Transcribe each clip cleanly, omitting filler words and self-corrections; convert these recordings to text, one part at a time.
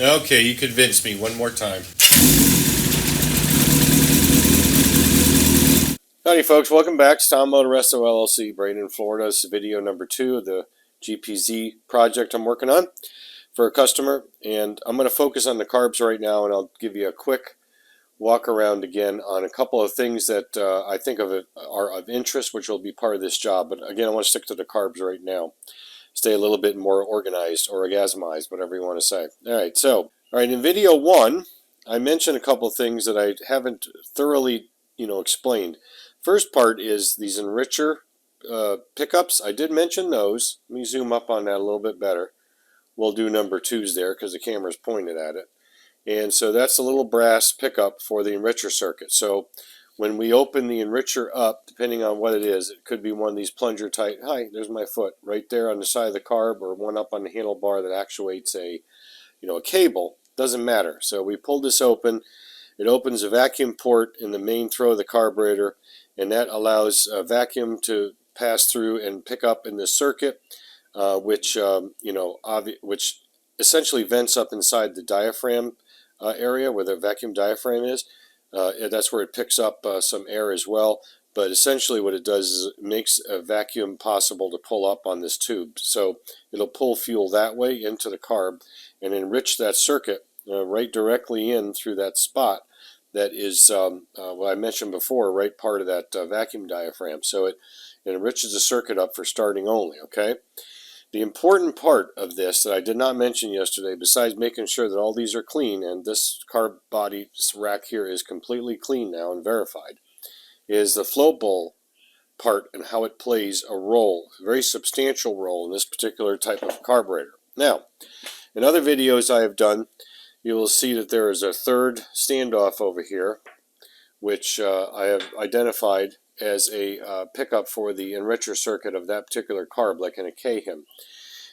Okay, you convinced me one more time. Howdy folks, welcome back. It's Tom Moto-Resto LLC, Braden, Florida. This is video number 2 of the GPz project I'm working on for a customer. And I'm going to focus on the carbs right now, and I'll give you a quick walk around again on a couple of things that I think are of interest, which will be part of this job. But again, I want to stick to the carbs right now. Stay a little bit more organized or orgasmized, whatever you want to say. All right, in video 1, I mentioned a couple of things that I haven't thoroughly, explained. First part is these enricher pickups. I did mention those. Let me zoom up on that a little bit better. We'll do number 2's there because the camera's pointed at it. And so that's a little brass pickup for the enricher circuit. So when we open the enricher up, depending on what it is, it could be one of these plunger type. Hi, there's my foot right there on the side of the carb, or one up on the handlebar that actuates a cable. Doesn't matter. So we pull this open. It opens a vacuum port in the main throw of the carburetor, and that allows vacuum to pass through and pick up in this circuit, which essentially vents up inside the diaphragm area where the vacuum diaphragm is. That's where it picks up some air as well. But essentially what it does is it makes a vacuum possible to pull up on this tube. So it'll pull fuel that way into the carb and enrich that circuit right directly in through that spot that is what I mentioned before, right part of that vacuum diaphragm. So it enriches the circuit up for starting only, okay? The important part of this that I did not mention yesterday, besides making sure that all these are clean, and this carb body rack here is completely clean now and verified, is the float bowl part and how it plays a role, a very substantial role in this particular type of carburetor. Now, in other videos I have done, you will see that there is a third standoff over here, which I have identified as a pickup for the enricher circuit of that particular carb, like in a K-HIM.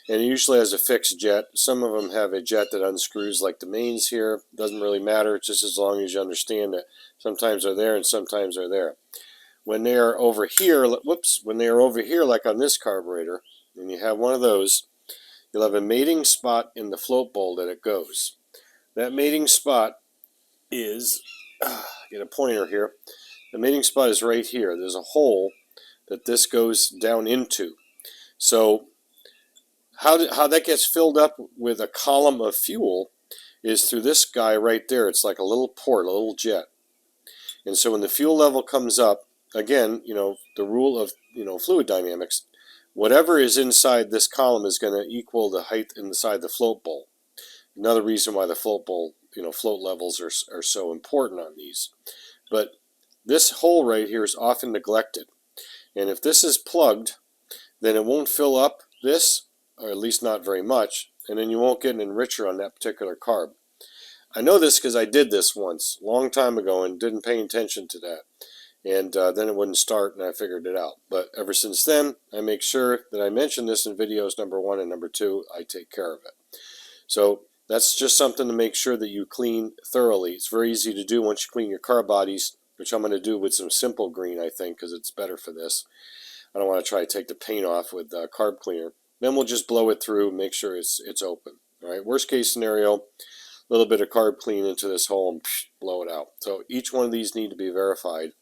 And it usually has a fixed jet. Some of them have a jet that unscrews, like the mains here. Doesn't really matter, just as long as you understand that sometimes they're there and sometimes they're there. When they are over here, when they are over here, like on this carburetor, and you have one of those, you'll have a mating spot in the float bowl that it goes. That mating spot is, get a pointer here, the mating spot is right here. There's a hole that this goes down into. So how that gets filled up with a column of fuel is through this guy right there. It's like a little port, a little jet. And so when the fuel level comes up, again, the rule of fluid dynamics, whatever is inside this column is going to equal the height inside the float bowl. Another reason why the float bowl, float levels are so important on these. But this hole right here is often neglected. And if this is plugged, then it won't fill up this, or at least not very much, and then you won't get an enricher on that particular carb. I know this because I did this once, a long time ago, and didn't pay attention to that. And then it wouldn't start, and I figured it out. But ever since then, I make sure that I mention this in videos number 1 and number 2. I take care of it. So that's just something to make sure that you clean thoroughly. It's very easy to do once you clean your carb bodies, which I'm going to do with some simple green, I think, because it's better for this. I don't want to try to take the paint off with carb cleaner. Then we'll just blow it through, make sure it's open. All right. Worst case scenario, a little bit of carb clean into this hole and blow it out. So each one of these need to be verified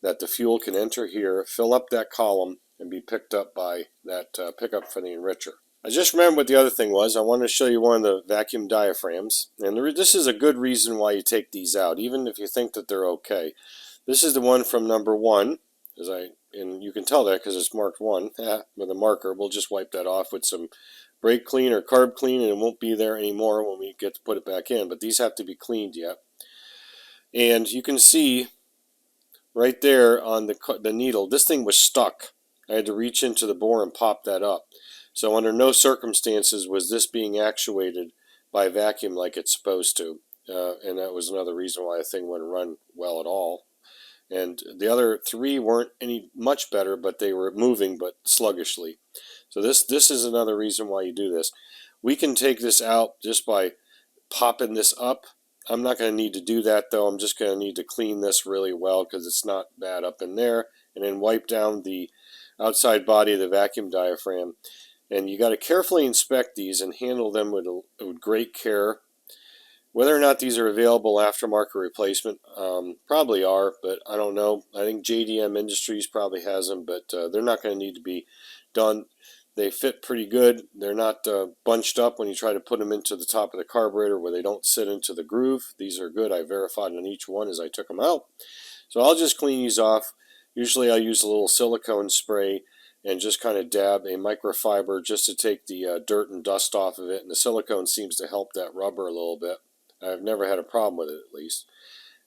that the fuel can enter here, fill up that column, and be picked up by that pickup for the enricher. I just remembered what the other thing was. I wanted to show you one of the vacuum diaphragms. And this is a good reason why you take these out, even if you think that they're okay. This is the one from number 1, and you can tell that because it's marked 1 with a marker. We'll just wipe that off with some brake clean or carb clean, and it won't be there anymore when we get to put it back in. But these have to be cleaned yet. And you can see right there on the needle, this thing was stuck. I had to reach into the bore and pop that up. So under no circumstances was this being actuated by vacuum like it's supposed to. And that was another reason why the thing wouldn't run well at all. And the other 3 weren't any much better, but they were moving, but sluggishly. So this is another reason why you do this. We can take this out just by popping this up. I'm not going to need to do that, though. I'm just going to need to clean this really well because it's not bad up in there. And then wipe down the outside body of the vacuum diaphragm. And you got to carefully inspect these and handle them with great care. Whether or not these are available aftermarket replacement, probably are, but I don't know. I think JDM Industries probably has them, but they're not going to need to be done. They fit pretty good. They're not bunched up when you try to put them into the top of the carburetor where they don't sit into the groove. These are good. I verified on each one as I took them out. So I'll just clean these off. Usually I use a little silicone spray and just kind of dab a microfiber just to take the dirt and dust off of it. And the silicone seems to help that rubber a little bit. I've never had a problem with it, at least.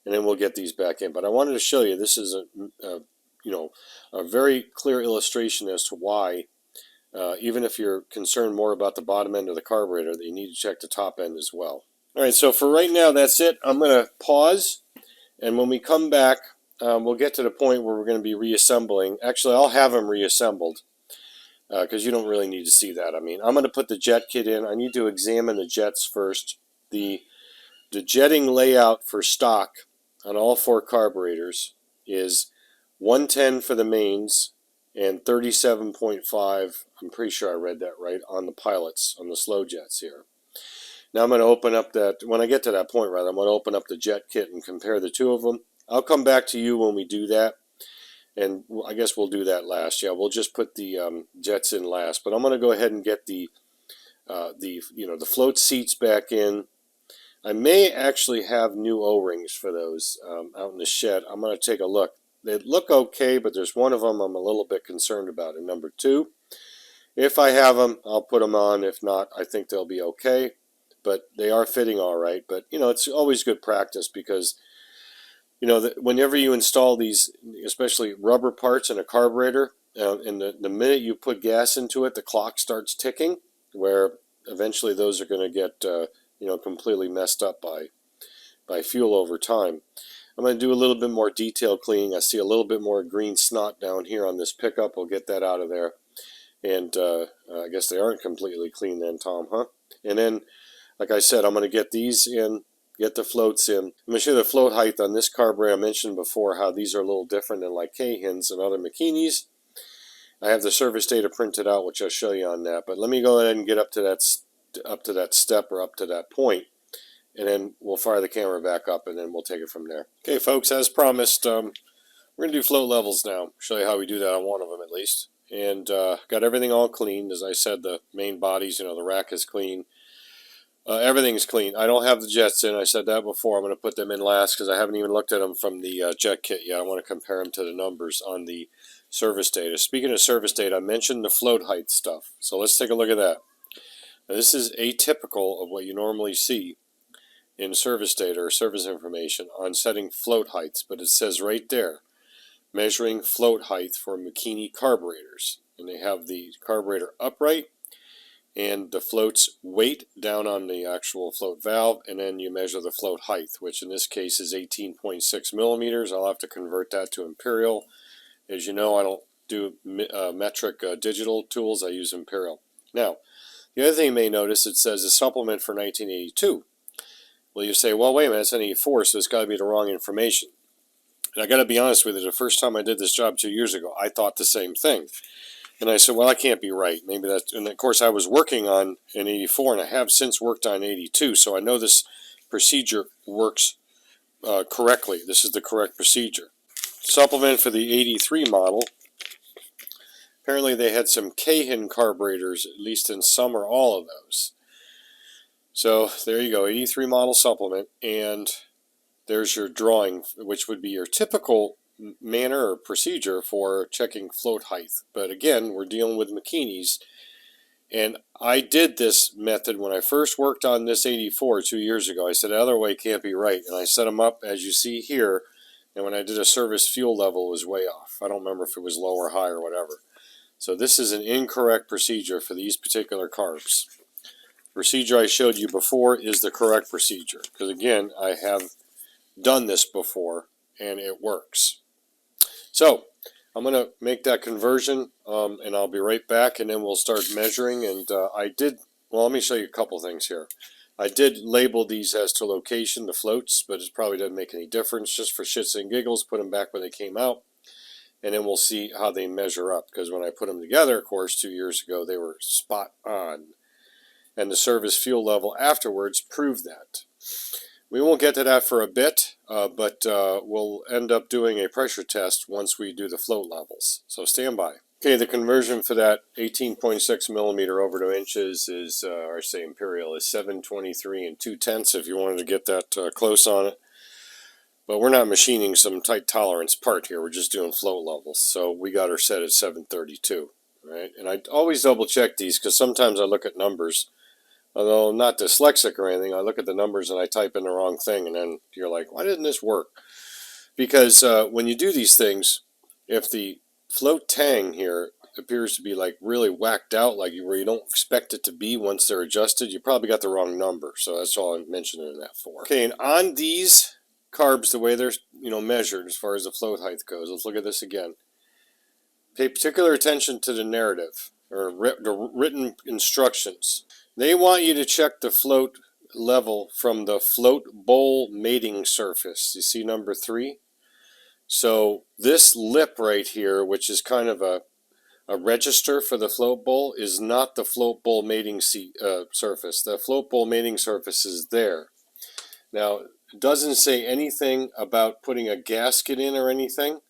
And then we'll get these back in. But I wanted to show you, this is a very clear illustration as to why, even if you're concerned more about the bottom end of the carburetor, that you need to check the top end as well. All right, so for right now, that's it. I'm going to pause, and when we come back, we'll get to the point where we're going to be reassembling. Actually, I'll have them reassembled because you don't really need to see that. I mean, I'm going to put the jet kit in. I need to examine the jets first. The jetting layout for stock on all 4 carburetors is 110 for the mains and 37.5, I'm pretty sure I read that right, on the pilots, on the slow jets here. Now I'm going to open up that, when I get to that point rather, I'm going to open up the jet kit and compare the two of them. I'll come back to you when we do that, and I guess we'll do that last. Yeah, we'll just put the jets in last, but I'm going to go ahead and get the float seats back in. I may actually have new O-rings for those out in the shed. I'm going to take a look. They look okay, but there's one of them I'm a little bit concerned about. And number 2, if I have them, I'll put them on. If not, I think they'll be okay. But they are fitting all right. But, it's always good practice because, whenever you install these, especially rubber parts in a carburetor, and the minute you put gas into it, the clock starts ticking, where eventually those are going to get completely messed up by fuel over time. I'm going to do a little bit more detailed cleaning. I see a little bit more green snot down here on this pickup. We'll get that out of there. And I guess they aren't completely clean then, Tom, huh? And then, like I said, I'm going to get these in, get the floats in. I'm going to show you the float height on this carburetor. I mentioned before how these are a little different than like K-Hins and other Makinis. I have the service data printed out, which I'll show you on that. But let me go ahead and get up to that step or up to that point, and then we'll fire the camera back up, and then we'll take it from there. Okay, folks, as promised, we're going to do float levels now. Show you how we do that on one of them at least. And got everything all cleaned. As I said, the main bodies, the rack is clean. Everything's clean. I don't have the jets in. I said that before. I'm going to put them in last because I haven't even looked at them from the jet kit yet. I want to compare them to the numbers on the service data. Speaking of service data, I mentioned the float height stuff. So let's take a look at that. Now, this is atypical of what you normally see in service data or service information on setting float heights, but it says right there, measuring float height for Makini carburetors. And they have the carburetor upright and the float's weight down on the actual float valve, and then you measure the float height, which in this case is 18.6 millimeters. I'll have to convert that to imperial. As you know, I don't do metric digital tools. I use imperial. Now, the other thing you may notice, it says a supplement for 1982. Well, you say, well, wait a minute, it's an 84, so it's got to be the wrong information. And I got to be honest with you, the first time I did this job 2 years ago, I thought the same thing. And I said, well, that can't be right. Maybe that's, and of course I was working on an 84, and I have since worked on 82, so I know this procedure works correctly. This is the correct procedure. Supplement for the 83 model. Apparently they had some K-Hin carburetors, at least in some or all of those. So there you go, 83 model supplement, and there's your drawing, which would be your typical manner or procedure for checking float height. But again, we're dealing with Makinis, and I did this method when I first worked on this 84 2 years ago. I said the other way can't be right, and I set them up as you see here, and when I did a service fuel level, it was way off. I don't remember if it was low or high or whatever. So this is an incorrect procedure for these particular carbs. The procedure I showed you before is the correct procedure, because again, I have done this before and it works. So I'm going to make that conversion, and I'll be right back, and then we'll start measuring. And let me show you a couple things here. I did label these as to location, the floats, but it probably doesn't make any difference. Just for shits and giggles, put them back where they came out. And then we'll see how they measure up, because when I put them together, of course, 2 years ago, they were spot on. And the service fuel level afterwards proved that. We won't get to that for a bit, but we'll end up doing a pressure test once we do the float levels. So stand by. Okay, the conversion for that 18.6 millimeter over to inches is, or say imperial, is 723 and 2/10 if you wanted to get that close on it. But we're not machining some tight tolerance part here. We're just doing float levels. So we got her set at 732, right? And I always double check these because sometimes I look at numbers. Although I'm not dyslexic or anything, I look at the numbers and I type in the wrong thing, and then you're like, why didn't this work? Because when you do these things, if the float tang here appears to be like really whacked out, like where you don't expect it to be once they're adjusted, you probably got the wrong number. So that's all I'm mentioning that for. Okay, and on these carbs, the way they're measured as far as the float height goes, let's look at this again. Pay particular attention to the narrative or the written instructions. They want you to check the float level from the float bowl mating surface. You see number 3? So this lip right here, which is kind of a register for the float bowl, is not the float bowl mating surface. The float bowl mating surface is there. Now, it doesn't say anything about putting a gasket in or anything.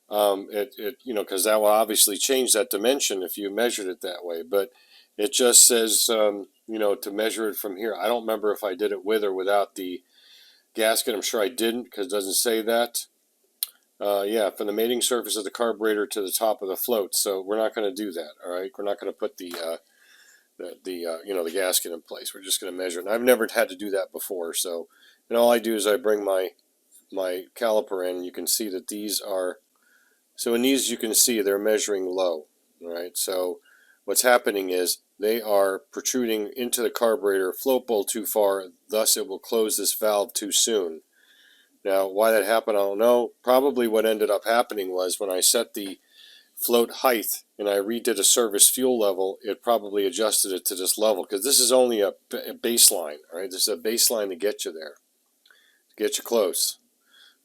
Because that will obviously change that dimension if you measured it that way. But it just says, to measure it from here. I don't remember if I did it with or without the gasket. I'm sure I didn't because it doesn't say that. Yeah, from the mating surface of the carburetor to the top of the float. So we're not going to do that. All right, we're not going to put the gasket in place. We're just going to measure it. And I've never had to do that before. So, and all I do is I bring my caliper in, and you can see that these are. So in these, you can see they're measuring low. All right, so what's happening is they are protruding into the carburetor float bowl too far, thus it will close this valve too soon. Now, why that happened, I don't know. Probably what ended up happening was when I set the float height and I redid a service fuel level, it probably adjusted it to this level because this is only a baseline. All right, this is a baseline to get you there, to get you close.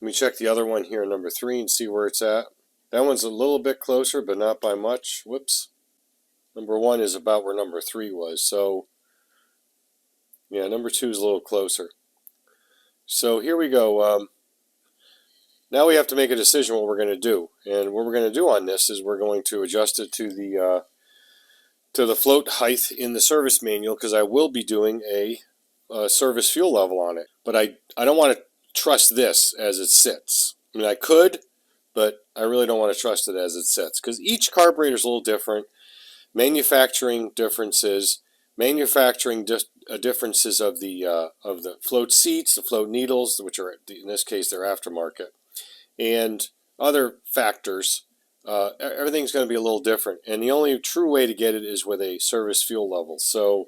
Let me check the other one here, number 3, and see where it's at. That one's a little bit closer, but not by much. Whoops. Number 1 is about where number 3 was. So, yeah, number 2 is a little closer. So here we go. Now we have to make a decision what we're going to do. And what we're going to do on this is we're going to adjust it to the float height in the service manual because I will be doing a service fuel level on it. But I don't want to trust this as it sits. I mean, I could, but I really don't want to trust it as it sits because each carburetor is a little different. Manufacturing differences, differences of the float seats, the float needles, which are in this case they're aftermarket, and other factors. Everything's going to be a little different, and the only true way to get it is with a service fuel level. So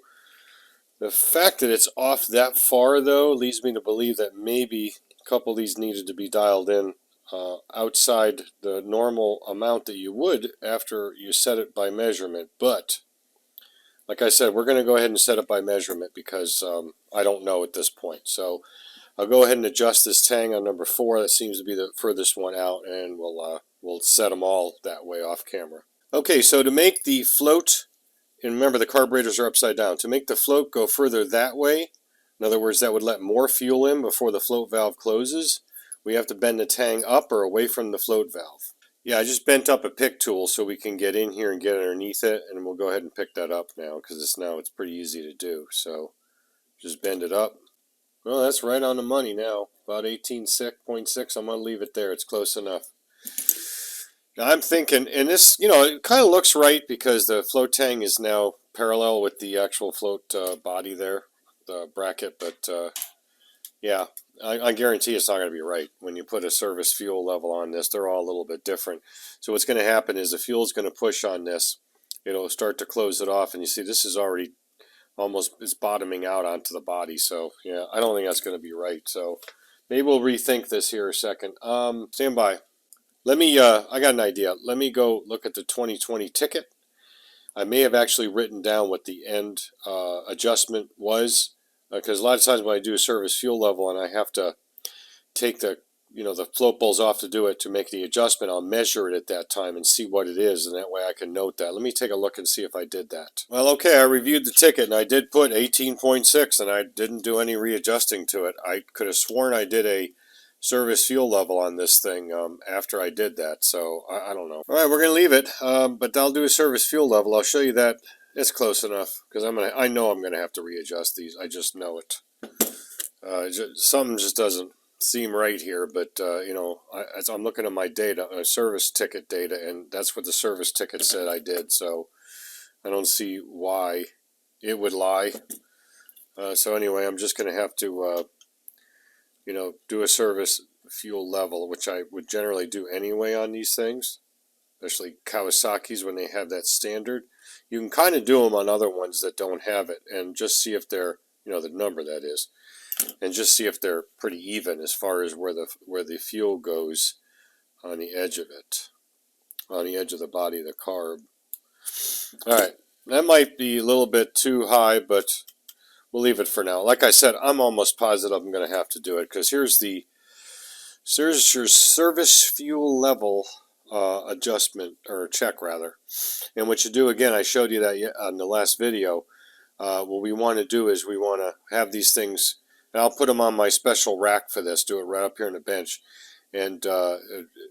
the fact that it's off that far, though, leads me to believe that maybe a couple of these needed to be dialed in outside the normal amount that you would after you set it by measurement. But like I said, we're going to go ahead and set it by measurement because I don't know at this point. So I'll go ahead and adjust this tang on number 4. That seems to be the furthest one out, and we'll set them all that way off camera. Okay, so to make the float, and remember the carburetors are upside down, to make the float go further that way, in other words, that would let more fuel in before the float valve closes, we have to bend the tang up or away from the float valve. Yeah, I just bent up a pick tool so we can get in here and get underneath it, and we'll go ahead and pick that up now because it's pretty easy to do. So just bend it up. Well, that's right on the money now. About 18.6. I'm going to leave it there. It's close enough. Now I'm thinking, and this, it kind of looks right because the float tang is now parallel with the actual float body there, the bracket, but yeah. I guarantee it's not going to be right. When you put a service fuel level on this, they're all a little bit different. So what's going to happen is the fuel's going to push on this. It'll start to close it off. And you see this is already it's bottoming out onto the body. So, yeah, I don't think that's going to be right. So maybe we'll rethink this here a second. Stand by. Let me, I got an idea. Let me go look at the 2020 ticket. I may have actually written down what the end adjustment was. Because a lot of times when I do a service fuel level and I have to take the the float bowl's off to do it, to make the adjustment, I'll measure it at that time and see what it is, and that way I can note that. Let me take a look and see if I did that. Well, okay, I reviewed the ticket, and I did put 18.6, and I didn't do any readjusting to it. I could have sworn I did a service fuel level on this thing after I did that, so I don't know. All right, we're going to leave it, but I'll do a service fuel level. I'll show you that. It's close enough, because I know I'm going to have to readjust these. I just know it. Something just doesn't seem right here, but as I'm looking at my data, service ticket data, and that's what the service ticket said I did, so I don't see why it would lie. So anyway, I'm just going to have to do a service fuel level, which I would generally do anyway on these things, especially Kawasaki's when they have that standard. You can kind of do them on other ones that don't have it, and just see if they're, the number that is, and just see if they're pretty even as far as where the fuel goes on the edge of it, on the edge of the body of the carb. All right, that might be a little bit too high, but we'll leave it for now. Like I said, I'm almost positive I'm going to have to do it, because here's your service fuel level adjustment, or check rather. And what you do, again, I showed you that on the last video. What we want to do is we want to have these things, and I'll put them on my special rack for this, do it right up here on the bench, and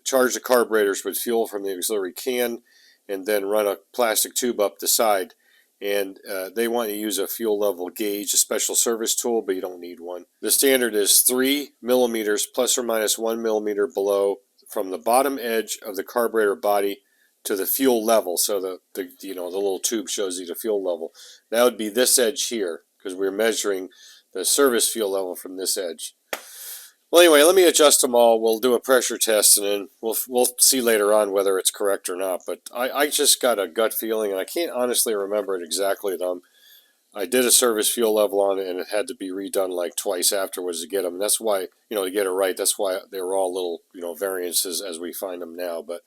charge the carburetors with fuel from the auxiliary can, and then run a plastic tube up the side. And they want you to use a fuel level gauge, a special service tool, but you don't need one. The standard is 3 millimeters plus or minus 1 millimeter below from the bottom edge of the carburetor body to the fuel level. So the little tube shows you the fuel level. That would be this edge here, because we're measuring the service fuel level from this edge. Well, anyway, let me adjust them all. We'll do a pressure test, and then we'll see later on whether it's correct or not. But I just got a gut feeling, and I can't honestly remember it exactly. I did a service fuel level on it, and it had to be redone like twice afterwards to get them. And that's why, to get it right, that's why they were all little, variances as we find them now. But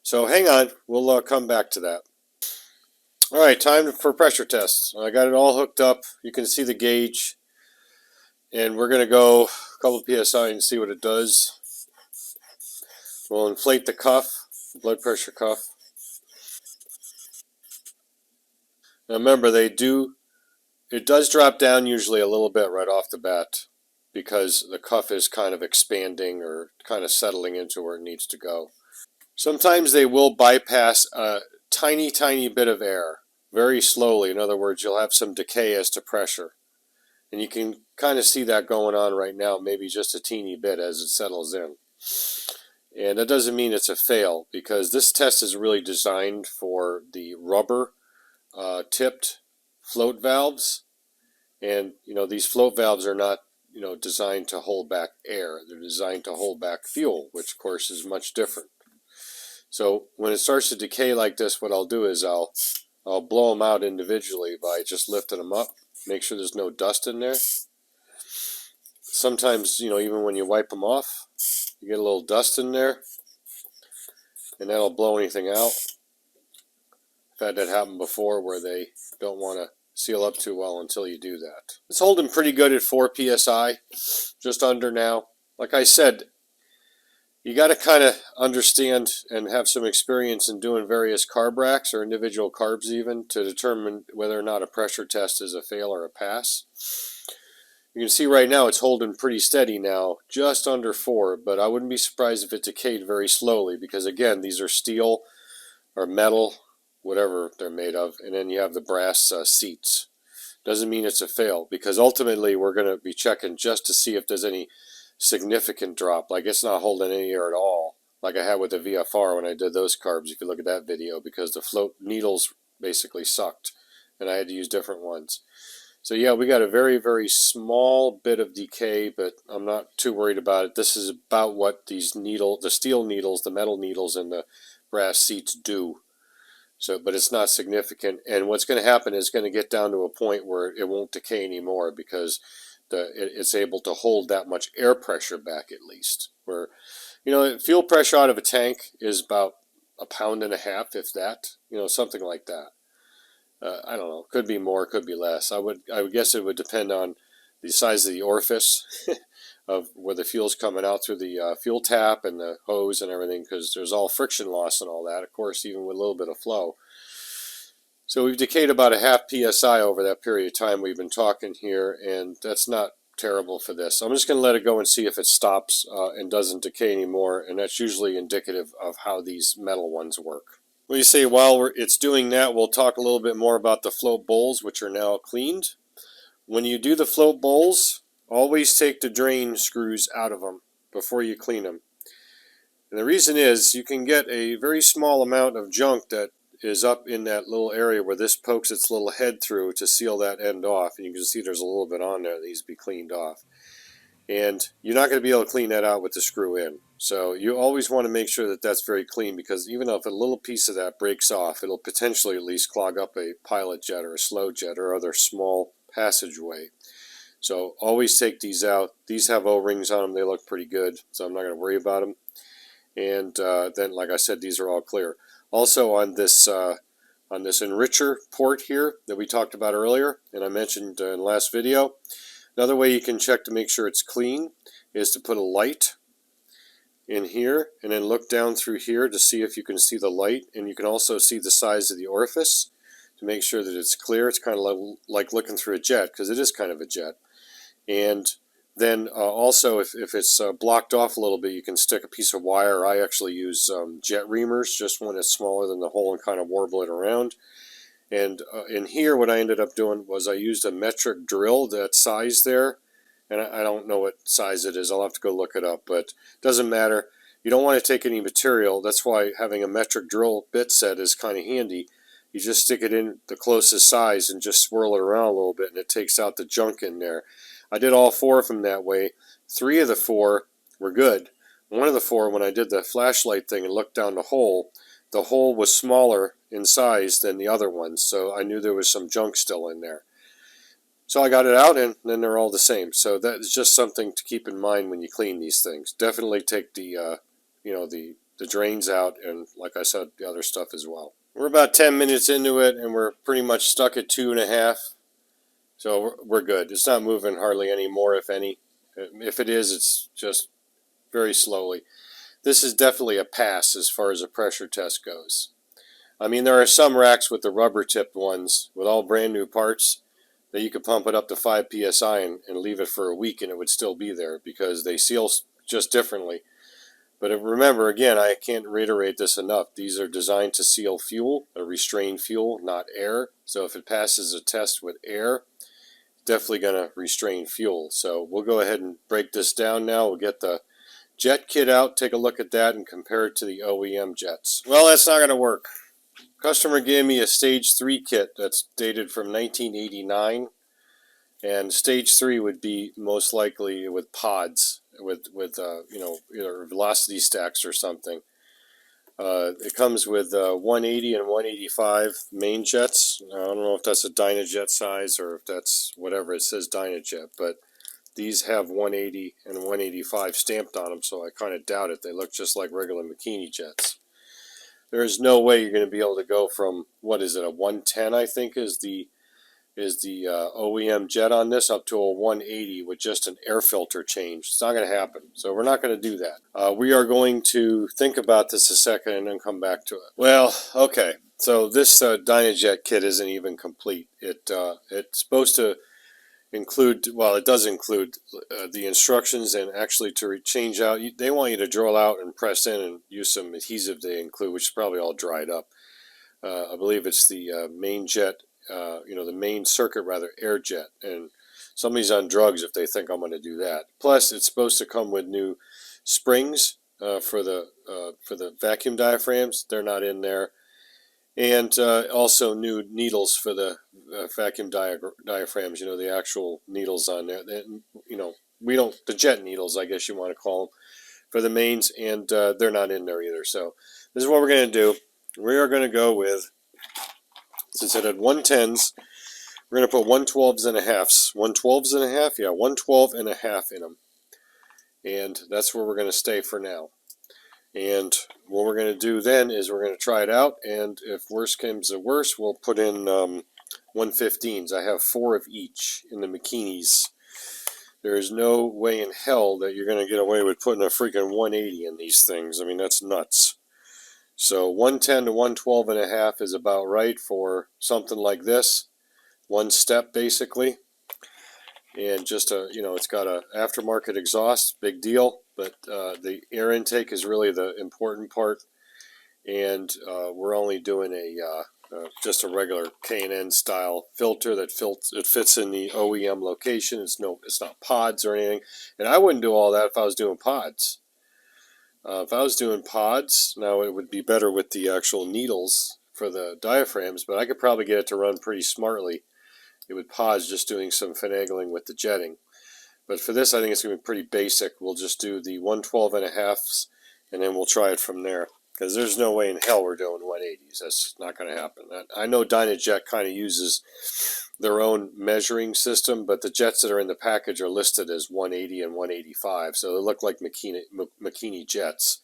so hang on, we'll come back to that. All right, time for pressure tests. I got it all hooked up. You can see the gauge. And we're going to go a couple PSI and see what it does. We'll inflate the cuff, blood pressure cuff. Now remember, it does drop down usually a little bit right off the bat, because the cuff is kind of expanding or kind of settling into where it needs to go. Sometimes they will bypass a tiny, tiny bit of air very slowly. In other words, you'll have some decay as to pressure. And you can kind of see that going on right now, maybe just a teeny bit as it settles in. And that doesn't mean it's a fail, because this test is really designed for the rubber tipped float valves. And, these float valves are not, designed to hold back air. They're designed to hold back fuel, which of course is much different. So when it starts to decay like this, what I'll do is I'll blow them out individually by just lifting them up. Make sure there's no dust in there. Sometimes, even when you wipe them off, you get a little dust in there, and that'll blow anything out. I've had that happen before, where they don't want to seal up too well until you do that. It's holding pretty good at 4 psi, just under now. Like I said, you got to kind of understand and have some experience in doing various carb racks, or individual carbs even, to determine whether or not a pressure test is a fail or a pass. You can see right now it's holding pretty steady now, just under 4, but I wouldn't be surprised if it decayed very slowly, because again, these are steel or metal, whatever they're made of, and then you have the brass seats. Doesn't mean it's a fail, because ultimately we're going to be checking just to see if there's any significant drop, like it's not holding any air at all, like I had with the VFR when I did those carbs, if you look at that video, because the float needles basically sucked, and I had to use different ones. So yeah, we got a very, very small bit of decay, but I'm not too worried about it. This is about what these the steel needles, the metal needles, and the brass seats do. So, but it's not significant, and what's going to happen is going to get down to a point where it won't decay anymore, because it's able to hold that much air pressure back, at least. Where, fuel pressure out of a tank is about 1.5 pounds, if that, something like that. I don't know, could be more, could be less. I would guess it would depend on the size of the orifice of where the fuel's coming out through the fuel tap and the hose and everything, because there's all friction loss and all that, of course, even with a little bit of flow. So we've decayed about a half psi over that period of time we've been talking here, and that's not terrible for this. I'm just going to let it go and see if it stops and doesn't decay anymore, and that's usually indicative of how these metal ones work. Well, you see, while it's doing that, we'll talk a little bit more about the float bowls, which are now cleaned. When you do the float bowls, always take the drain screws out of them before you clean them. And the reason is you can get a very small amount of junk that is up in that little area where this pokes its little head through to seal that end off. And you can see there's a little bit on there that needs to be cleaned off. And you're not going to be able to clean that out with the screw in. So you always want to make sure that that's very clean, because even if a little piece of that breaks off, it'll potentially at least clog up a pilot jet or a slow jet or other small passageway. So always take these out. These have O-rings on them. They look pretty good, so I'm not going to worry about them. And then, like I said, these are all clear. Also on this enricher port here that we talked about earlier, and I mentioned in the last video, another way you can check to make sure it's clean is to put a light in here and then look down through here to see if you can see the light, and you can also see the size of the orifice to make sure that it's clear. It's kind of like looking through a jet, because it is kind of a jet. And then also if it's blocked off a little bit, you can stick a piece of wire. I actually use jet reamers, just one that's smaller than the hole, and kind of warble it around. And in here, what I ended up doing was I used a metric drill, that size there. And I don't know what size it is. I'll have to go look it up, but it doesn't matter. You don't want to take any material. That's why having a metric drill bit set is kind of handy. You just stick it in the closest size and just swirl it around a little bit, and it takes out the junk in there. I did all 4 of them that way. 3 of the 4 were good. One of the 4, when I did the flashlight thing and looked down the hole was smaller in size than the other ones, so I knew there was some junk still in there. So I got it out, and then they're all the same. So that's just something to keep in mind when you clean these things. Definitely take the the drains out, and like I said, the other stuff as well. We're about 10 minutes into it, and we're pretty much stuck at 2.5. So we're good. It's not moving hardly any more, if any. If it is, it's just very slowly. This is definitely a pass as far as a pressure test goes. I mean, there are some racks with the rubber-tipped ones with all brand new parts that you could pump it up to 5 psi and leave it for a week, and it would still be there because they seal just differently. But remember, again, I can't reiterate this enough. These are designed to seal fuel, or restrain fuel, not air. So if it passes a test with air, definitely going to restrain fuel. So we'll go ahead and break this down now. We'll get the jet kit out, take a look at that, and compare it to the OEM jets. Well, that's not going to work. Customer gave me a stage 3 kit that's dated from 1989, and stage 3 would be most likely with pods, with either velocity stacks or something. It comes with 180 and 185 main jets. I don't know if that's a Dynajet size or if that's whatever. It says Dynajet, but these have 180 and 185 stamped on them, so I kind of doubt it. They look just like regular Bikini jets. There is no way you're going to be able to go from, what is it, a 110, I think, is the OEM jet on this, up to a 180 with just an air filter change. It's not going to happen. So we're not going to do that. We are going to think about this a second and then come back to it. Well, okay. So this Dynajet kit isn't even complete. It's supposed to include, well, it does include the instructions, and actually to change out, they want you to drill out and press in and use some adhesive they include, which is probably all dried up. I believe it's the main jet, the main circuit, rather, air jet, and somebody's on drugs if they think I'm going to do that. Plus, it's supposed to come with new springs for the vacuum diaphragms. They're not in there. And also new needles for the vacuum diaphragms, the actual needles on there. The jet needles, I guess you want to call them, for the mains, and they're not in there either. So this is what we're going to do. We are going to go with, since it had 110s, we're going to put 112s and a halves. 112s and a half? Yeah, 112 and a half in them. And that's where we're going to stay for now. And what we're going to do then is we're going to try it out, and if worse comes to worse, we'll put in 115s. I have 4 of each in the bikinis. there is no way in hell that you're going to get away with putting a freaking 180 in these things. I mean, that's nuts. So 110 to 112.5 is about right for something like this. One step basically. And just it's got a aftermarket exhaust, big deal. But the air intake is really the important part. And we're only doing just a regular K&N style filter that fits in the OEM location. It's not pods or anything. And I wouldn't do all that if I was doing pods. If I was doing pods, now it would be better with the actual needles for the diaphragms, but I could probably get it to run pretty smartly. It would pods just doing some finagling with the jetting. But for this, I think it's going to be pretty basic. We'll just do the 112.5s, and then we'll try it from there. Because there's no way in hell we're doing 180s. That's not going to happen. I know Dynajet kind of uses their own measuring system, but the jets that are in the package are listed as 180 and 185, so they look like Makini jets.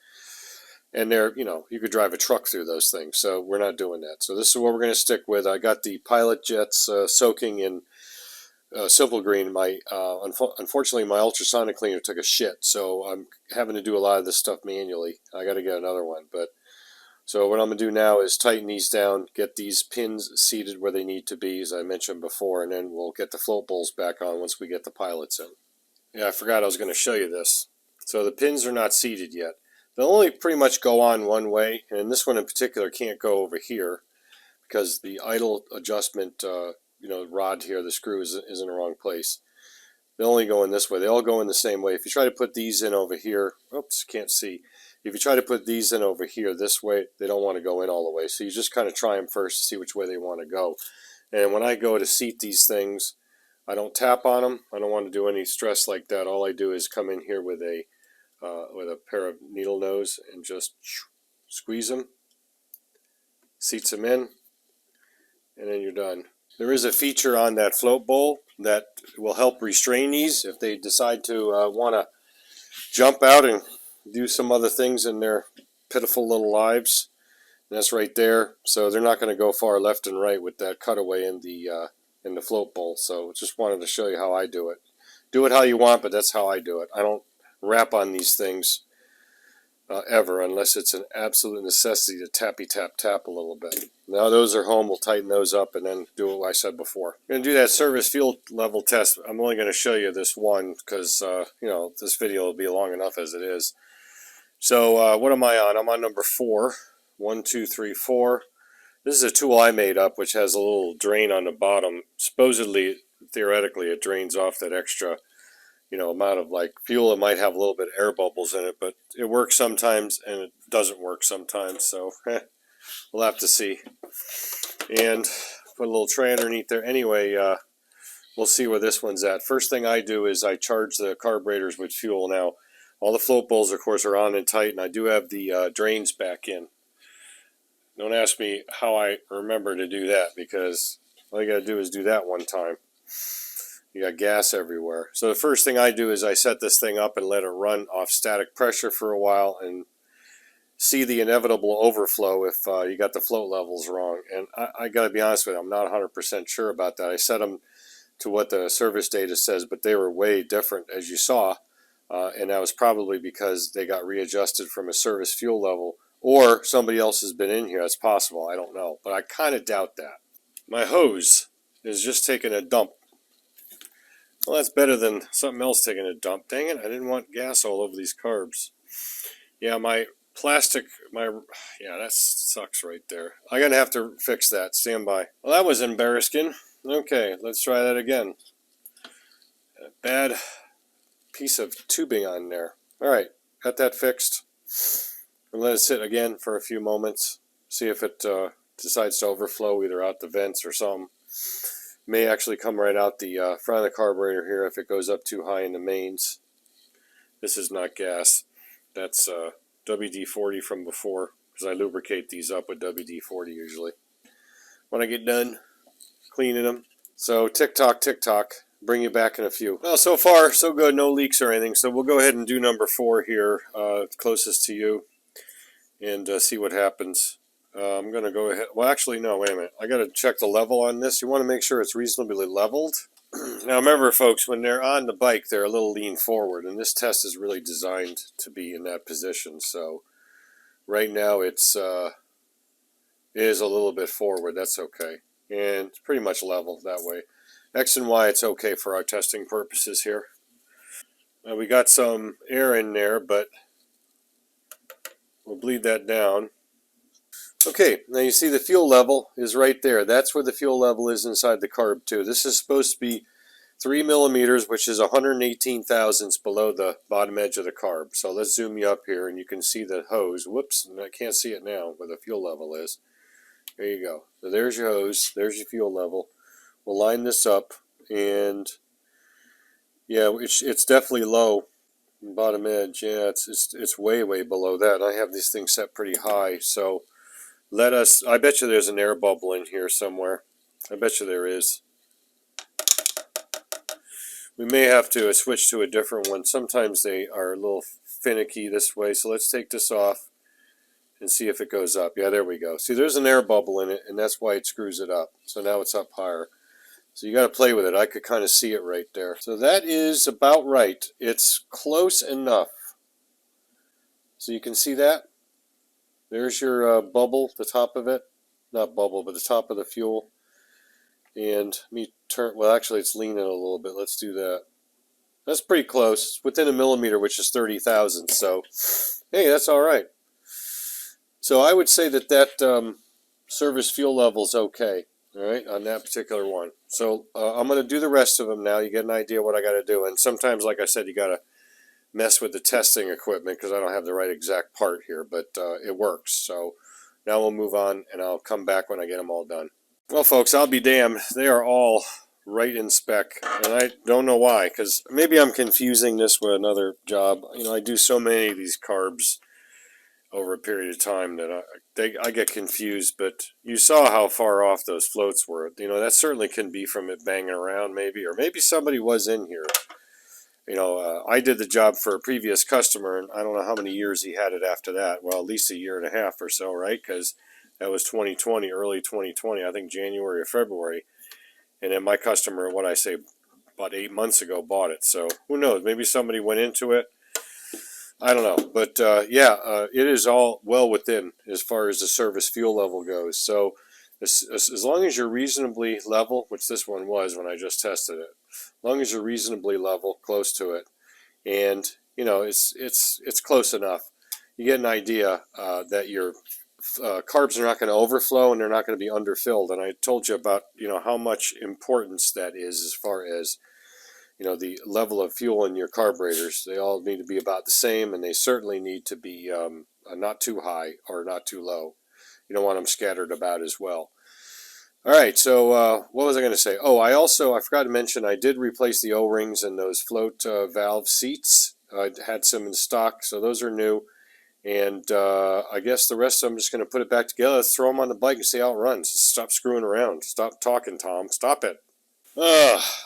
And they're, you could drive a truck through those things, so we're not doing that. So this is what we're going to stick with. I got the pilot jets soaking in Simple Green. Unfortunately, my ultrasonic cleaner took a shit, so I'm having to do a lot of this stuff manually. I got to get another one. So what I'm going to do now is tighten these down, get these pins seated where they need to be, as I mentioned before, and then we'll get the float bowls back on once we get the pilots in. Yeah, I forgot I was going to show you this. So the pins are not seated yet. They'll only pretty much go on one way, and this one in particular can't go over here because the idle adjustment rod here, the screw is in the wrong place. They only go in this way. They all go in the same way. If you try to put these in over here, oops, can't see. If you try to put these in over here this way, they don't want to go in all the way. So you just kind of try them first to see which way they want to go. And when I go to seat these things, I don't tap on them. I don't want to do any stress like that. All I do is come in here with a pair of needle nose and just squeeze them, seats them in, and then you're done. There is a feature on that float bowl that will help restrain these if they decide to want to jump out and do some other things in their pitiful little lives. And that's right there. So they're not going to go far left and right with that cutaway in the float bowl. So just wanted to show you how I do it. Do it how you want, but that's how I do it. I don't wrap on these things ever, unless it's an absolute necessity to tappy tap tap a little bit. Now those are home, we'll tighten those up and then do what I said before. I'm going to do that service fuel level test. I'm only going to show you this one because this video will be long enough as it is. So what am I on? I'm on number 4. 1, 2, 3, 4. This is a tool I made up which has a little drain on the bottom. Supposedly, theoretically, it drains off that extra amount of fuel. It might have a little bit of air bubbles in it, but it works sometimes and it doesn't work sometimes, so we'll have to see. And put a little tray underneath there. Anyway, we'll see where this one's at. First thing I do is I charge the carburetors with fuel. Now, all the float bowls, of course, are on and tight, and I do have the drains back in. Don't ask me how I remember to do that, because all you got to do is do that one time. You got gas everywhere. So the first thing I do is I set this thing up and let it run off static pressure for a while and see the inevitable overflow if you got the float levels wrong. And I got to be honest with you, I'm not 100% sure about that. I set them to what the service data says, but they were way different, as you saw. And that was probably because they got readjusted from a service fuel level, or somebody else has been in here. That's possible. I don't know. But I kind of doubt that. My hose is just taking a dump. Well, that's better than something else taking a dump. Dang it, I didn't want gas all over these carbs. Yeah, my plastic, yeah, that sucks right there. I'm going to have to fix that. Stand by. Well, that was embarrassing. Okay, let's try that again. A bad piece of tubing on there. All right, got that fixed. And let it sit again for a few moments. See if it decides to overflow either out the vents or something. May actually come right out the front of the carburetor here if it goes up too high in the mains. This is not gas. That's WD-40 from before, because I lubricate these up with WD-40 usually. When I get done cleaning them. So tick-tock, bring you back in a few. Well, so far, so good. No leaks or anything. So we'll go ahead and do number 4 here, closest to you, and see what happens. I'm going to go ahead. Well, actually, no, wait a minute. I got to check the level on this. You want to make sure it's reasonably leveled. Now remember, folks, when they're on the bike, they're a little lean forward, and this test is really designed to be in that position. So right now it is a little bit forward. That's okay, and it's pretty much level that way. X and Y, it's okay for our testing purposes here. Now we got some air in there, but we'll bleed that down. Okay, now you see the fuel level is right there. That's where the fuel level is inside the carb too. This is supposed to be 3 millimeters, which is 118 thousandths below the bottom edge of the carb. So let's zoom you up here, and you can see the hose. Whoops, I can't see it now where the fuel level is. There you go. So there's your hose. There's your fuel level. We'll line this up, and yeah, it's definitely low. Bottom edge, yeah, it's way below that. I have these things set pretty high, so I bet you there's an air bubble in here somewhere. I bet you there is. We may have to switch to a different one. Sometimes they are a little finicky this way, so let's take this off and see if it goes up. Yeah, there we go. See, there's an air bubble in it, and that's why it screws it up. So now it's up higher. So you got to play with it. I could kind of see it right there. So that is about right. It's close enough. So you can see that. There's your bubble, the top of it. Not bubble, but the top of the fuel. And let me turn, well, actually it's leaning a little bit. Let's do that. That's pretty close. It's within a millimeter, which is 30 thousandths. So, hey, that's all right. So I would say that service fuel level is okay, all right, on that particular one. So I'm going to do the rest of them now. You get an idea what I got to do. And sometimes, like I said, you got to mess with the testing equipment because I don't have the right exact part here, but it works. So now we'll move on, and I'll come back when I get them all done. Well, folks, I'll be damned. They are all right in spec, and I don't know why, because maybe I'm confusing this with another job. You know, I do so many of these carbs over a period of time that I get confused, but you saw how far off those floats were. You know, that certainly can be from it banging around maybe, or maybe somebody was in here. You know, I did the job for a previous customer, and I don't know how many years he had it after that. Well, at least a year and a half or so, right? Because that was 2020, early 2020, I think January or February. And then my customer, what I say, about 8 months ago bought it. So who knows? Maybe somebody went into it. I don't know. But yeah, it is all well within as far as the service fuel level goes. So as long as you're reasonably level, which this one was when I just tested it, as long as you're reasonably level, close to it, and you know it's close enough, you get an idea that your carbs are not going to overflow and they're not going to be underfilled. And I told you about how much importance that is as far as the level of fuel in your carburetors. They all need to be about the same, and they certainly need to be not too high or not too low. You don't want them scattered about as well. All right, so what was I going to say? Oh, I forgot to mention I did replace the O-rings and those float valve seats. I had some in stock, so those are new. And I guess the rest of them, I'm just going to put it back together. Let's throw them on the bike and see how it runs. Stop screwing around. Stop talking, Tom. Stop it.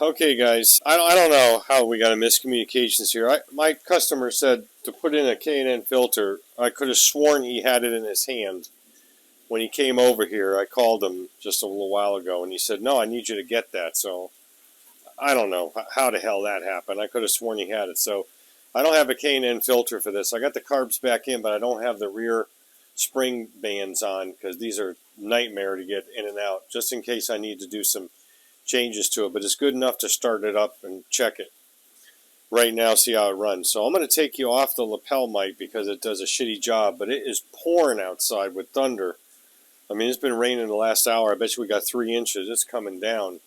Okay, guys. I don't know how we got a miscommunications here. My customer said to put in a K&N filter. I could have sworn he had it in his hand. When he came over here, I called him just a little while ago, and he said, no, I need you to get that. So I don't know how the hell that happened. I could have sworn he had it. So I don't have a K&N filter for this. I got the carbs back in, but I don't have the rear spring bands on because these are nightmare to get in and out, just in case I need to do some changes to it. But it's good enough to start it up and check it right now, see how it runs. So I'm going to take you off the lapel mic because it does a shitty job, but it is pouring outside with thunder. I mean, it's been raining the last hour. I bet you we got 3 inches. It's coming down.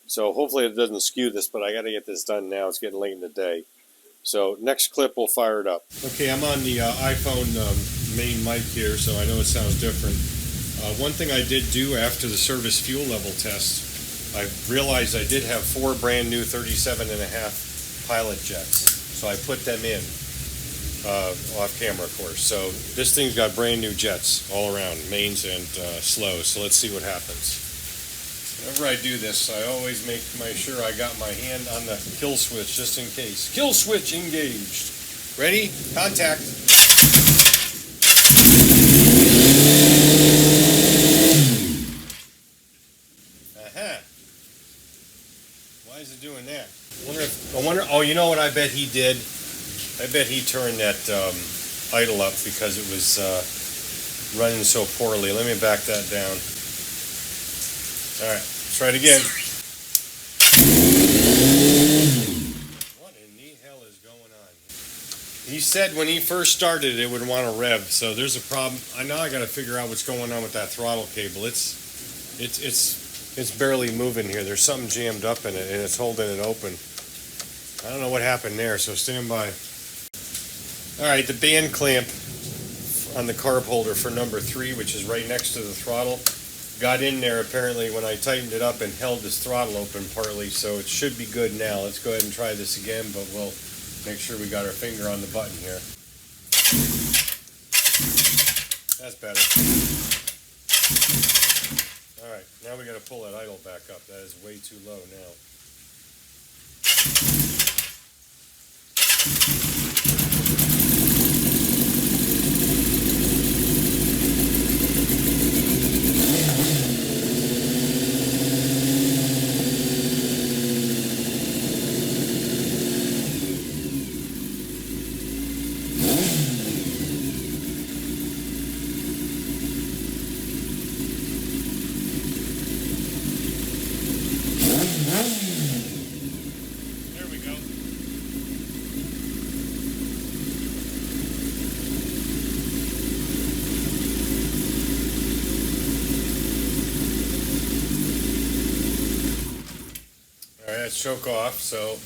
So hopefully it doesn't skew this, but I got to get this done now. It's getting late in the day. So next clip, we'll fire it up. Okay, I'm on the iPhone main mic here, so I know it sounds different. One thing I did do after the service fuel level test, I realized I did have 4 brand new 37.5 pilot jets. So I put them in. Off camera, of course. So this thing's got brand new jets all around, mains and slows. So let's see what happens. Whenever I do this, I always make sure I got my hand on the kill switch just in case. Kill switch engaged. Ready? Contact. Aha. Why is it doing that? I wonder. Oh, you know what? I bet he did. I bet he turned that idle up because it was running so poorly. Let me back that down. All right, let's try it again. What in the hell is going on? He said when he first started it would want to rev, so there's a problem. I got to figure out what's going on with that throttle cable. It's barely moving here. There's something jammed up in it and it's holding it open. I don't know what happened there, so stand by. Alright, the band clamp on the carb holder for number 3, which is right next to the throttle, got in there apparently when I tightened it up and held this throttle open partly, so it should be good now. Let's go ahead and try this again, but we'll make sure we got our finger on the button here. That's better. Alright, now we got to pull that idle back up. That is way too low now. There we go. All right, let's choke off, so.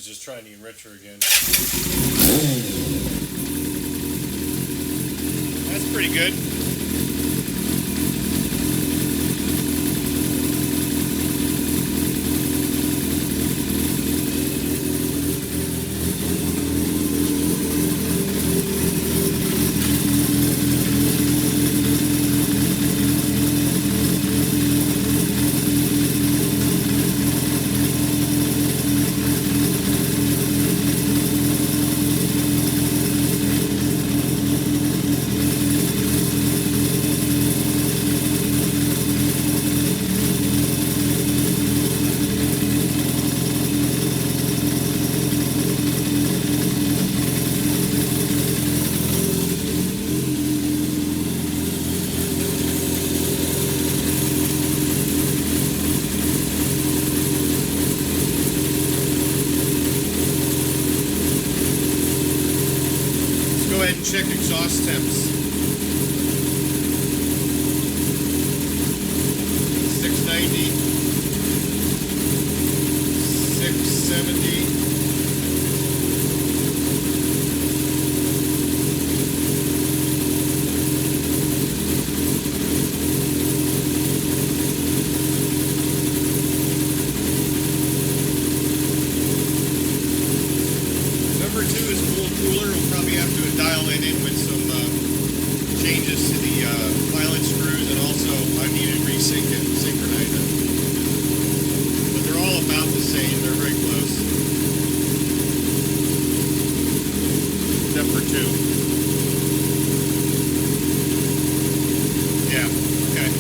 Just trying to enrich her again. That's pretty good. Go ahead and check exhaust temps. 690, 670. Number 2 is a little cooler. We'll probably have to dial it in with some changes to the pilot screws, and also I need to resync it and synchronize it. But they're all about the same. They're very close. Except for 2. Yeah, okay.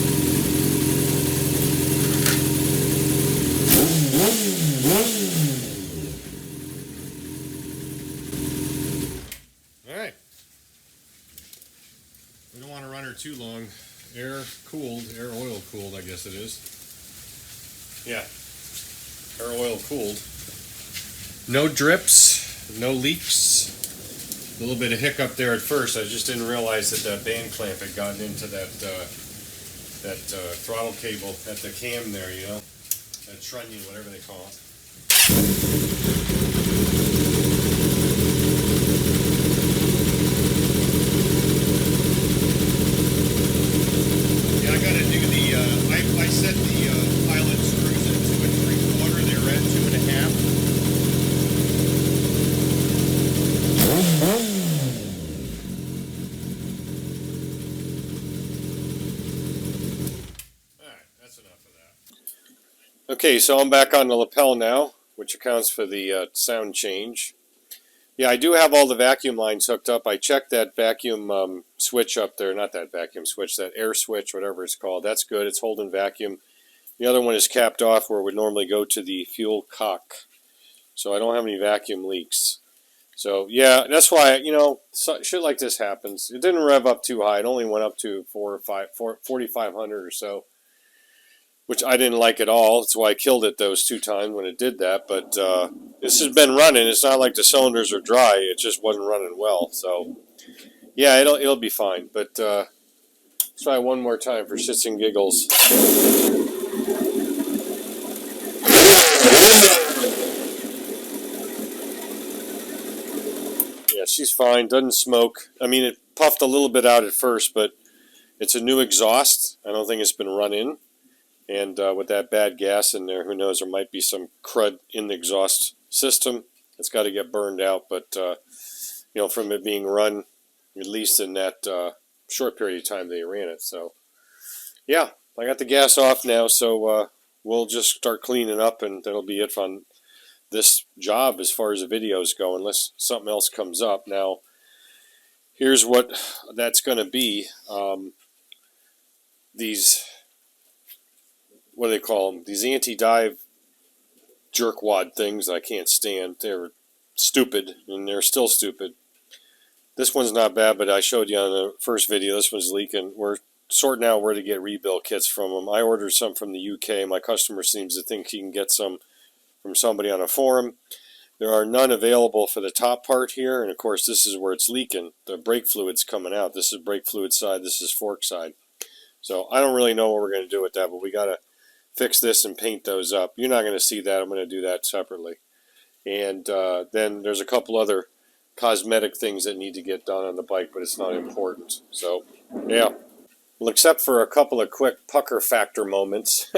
water too long. Air cooled, air oil cooled, I guess it is. Yeah, air oil cooled. No drips, no leaks. A little bit of hiccup there at first. I just didn't realize that that band clamp had gotten into that throttle cable at the cam there, you know, that trunnion, whatever they call it. Yeah, I got to do the. I set the pilot screws at 2 3/4. They were at 2.5. Okay, so I'm back on the lapel now, which accounts for the sound change. Yeah, I do have all the vacuum lines hooked up. I checked that vacuum switch up there, not that vacuum switch, that air switch, whatever it's called. That's good. It's holding vacuum. The other one is capped off where it would normally go to the fuel cock. So I don't have any vacuum leaks. So yeah, that's why, you know, shit like this happens. It didn't rev up too high. It only went up to 4,500 or so, which I didn't like at all. That's why I killed it those 2 times when it did that. But this has been running. It's not like the cylinders are dry. It just wasn't running well. So yeah, it'll be fine. But let's try one more time for shits and giggles. Yeah, she's fine. Doesn't smoke. I mean, it puffed a little bit out at first, but it's a new exhaust. I don't think it's been run in. And with that bad gas in there, who knows, there might be some crud in the exhaust system. It's got to get burned out. But, you know, from it being run, at least in that short period of time they ran it. So, yeah, I got the gas off now, so we'll just start cleaning up, and that'll be it on this job as far as the videos go, unless something else comes up. Now, here's what that's going to be. These... what do they call them? These anti-dive jerkwad things I can't stand. They're stupid, and they're still stupid. This one's not bad, but I showed you on the first video. This one's leaking. We're sorting out where to get rebuild kits from them. I ordered some from the UK. My customer seems to think he can get some from somebody on a forum. There are none available for the top part here, and of course this is where it's leaking. The brake fluid's coming out. This is brake fluid side. This is fork side. So I don't really know what we're going to do with that, but we got to fix this and paint those up. You're not going to see that. I'm going to do that separately. And then there's a couple other cosmetic things that need to get done on the bike, but it's not important. So, yeah. Well, except for a couple of quick pucker factor moments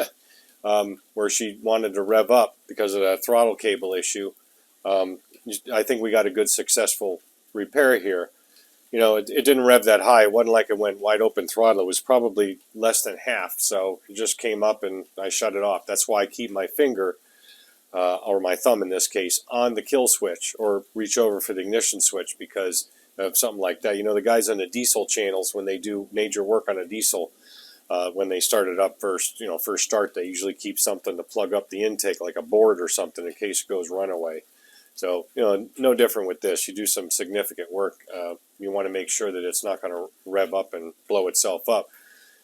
where she wanted to rev up because of that throttle cable issue, I think we got a good successful repair here. You know, it didn't rev that high. It wasn't like it went wide open throttle. It was probably less than half. So it just came up and I shut it off. That's why I keep my finger, or my thumb in this case, on the kill switch or reach over for the ignition switch because of something like that. You know, the guys on the diesel channels, when they do major work on a diesel, when they start it up first, you know, first start, they usually keep something to plug up the intake, like a board or something in case it goes runaway. So, you know, no different with this. You do some significant work. You want to make sure that it's not going to rev up and blow itself up.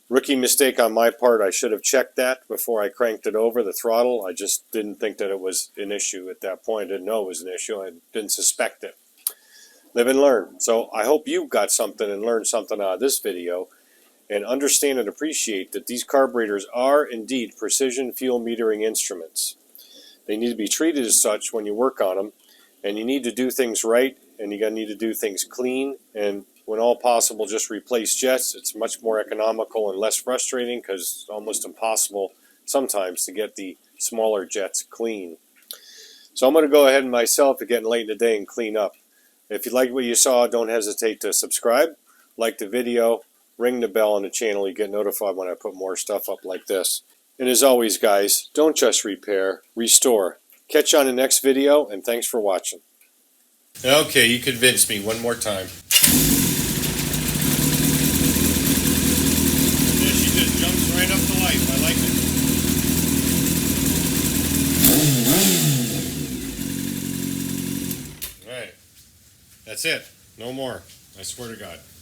Rookie mistake on my part. I should have checked that before I cranked it over the throttle. I just didn't think that it was an issue at that point. I didn't know it was an issue. I didn't suspect it. Live and learn. So I hope you got something and learned something out of this video and understand and appreciate that these carburetors are indeed precision fuel metering instruments. They need to be treated as such when you work on them, and you need to do things right, and you need to do things clean, and when all possible, just replace jets. It's much more economical and less frustrating because it's almost impossible sometimes to get the smaller jets clean. So I'm going to go ahead and myself, it's getting late in the day, and clean up. If you like what you saw, don't hesitate to subscribe, like the video, ring the bell on the channel. You get notified when I put more stuff up like this. And as always, guys, don't just repair, restore. Catch you on the next video, and thanks for watching. Okay, you convinced me one more time. Yeah, she just jumps right up to life. I like it. All right. That's it. No more. I swear to God.